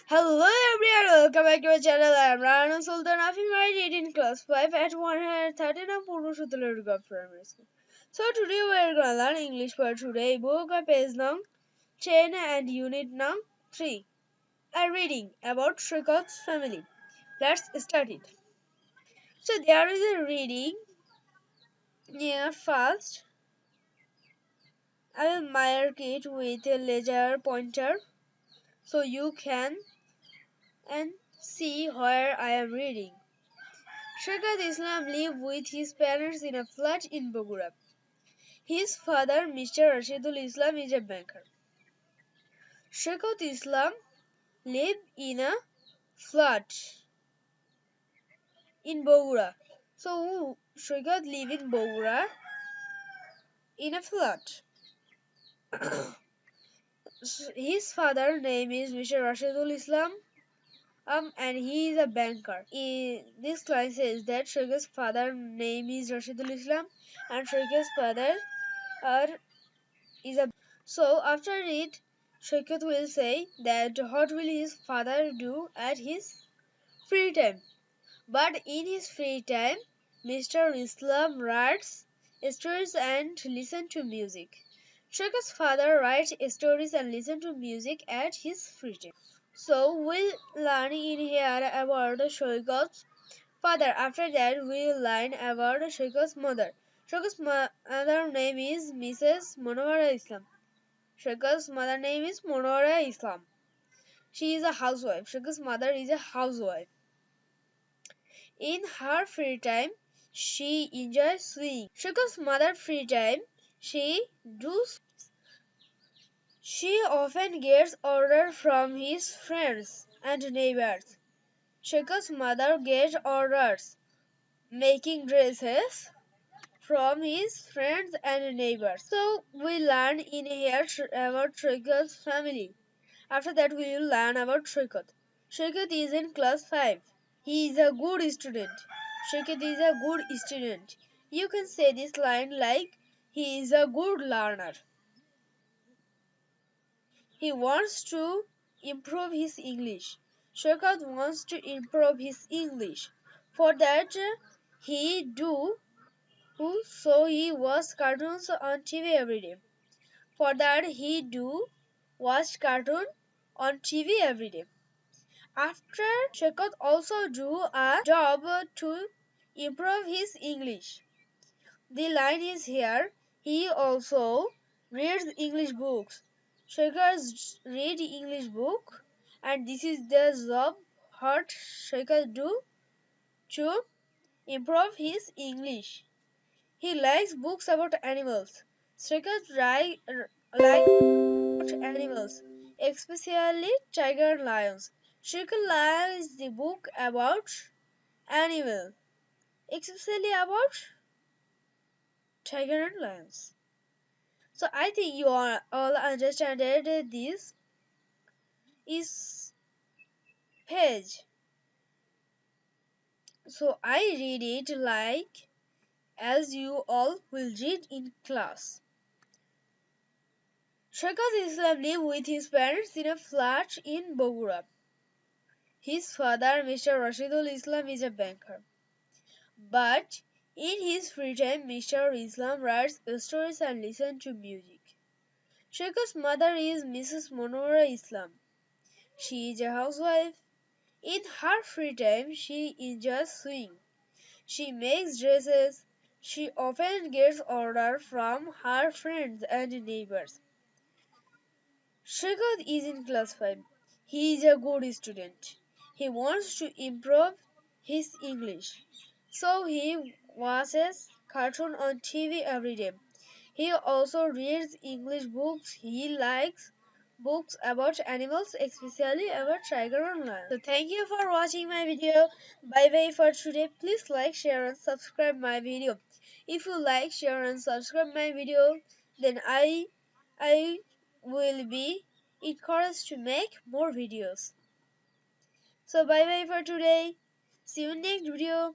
Hello everyone, welcome back to my channel. I am Rana Sultan Afim. I read in class 5 at 113 of Purushuddha Primary School. So today we are going to learn English for today. Book of page num 10 and unit num 3. A reading about Shrikot's family. Let's start it. So there is a reading near first. I will mark it with a laser pointer so you can and see where I am reading. Shrikat Islam lived with his parents in a flat in Bogura. His father, Mr. Rashidul Islam, is a banker. Shrikat Islam lived in a flat in Bogura. So Shrikat lived in Bogura in a flat. His father name is Mr. Rashidul Islam, and he is a banker. This line says that Shrikat's father name is Rashidul Islam, and Shrikat's father are is a. So after it, Shrikat will say that what will his father do at his free time. But in his free time, Mr. Islam writes stories and listen to music. Shrikat's father writes stories and listen to music at his free time. So we'll learn in here about Shrikat's father. After that, we'll learn about Shrikat's mother. Shrikat's mother name is Mrs. Monowara Islam. Shrikat's mother name is Monora Islam. She is a housewife. Shrikat's mother is a housewife. In her free time, she enjoys swimming. Shrikat's mother free time, she does. She often gets orders from his friends and neighbors. Shrikat's mother gets orders making dresses from his friends and neighbors. So we learn in here about Shrikat's family. After that, we will learn about Shrikat. Shrikat is in class 5. He is a good student. Shrikat is a good student. You can say this line like he is a good learner. He wants to improve his English. Shrikat wants to improve his English. For that, he do so he watches cartoons on TV every day. For that, he do watch cartoon on TV every day. After Shekot also do a job to improve his English. The line is here. He also reads English books. Shekot read English book, and this is the job what Shekot do to improve his English. He likes books about animals. Shekot likes animals, especially tiger and lions. Shrikat likes the book about animals, especially about tiger and lions. So I think you all understand that this is page. So I read it like as you all will read in class. Shrikat Islam lived with his parents in a flat in Bogura. His father, Mr. Rashidul Islam, is a banker. But in his free time, Mr. Islam writes stories and listens to music. Sheikha's mother is Mrs. Monora Islam. She is a housewife. In her free time, she enjoys sewing. She makes dresses. She often gets orders from her friends and neighbors. Sheikhat is in class 5. He is a good student. He wants to improve his English. So he watches cartoon on TV every day. He also reads English books. He likes books about animals, especially about tiger and lion. So thank you for watching my video. Bye bye for today. Please like, share and subscribe my video. If you like, share and subscribe my video, then I will be encouraged to make more videos. So bye bye for today. See you in next video.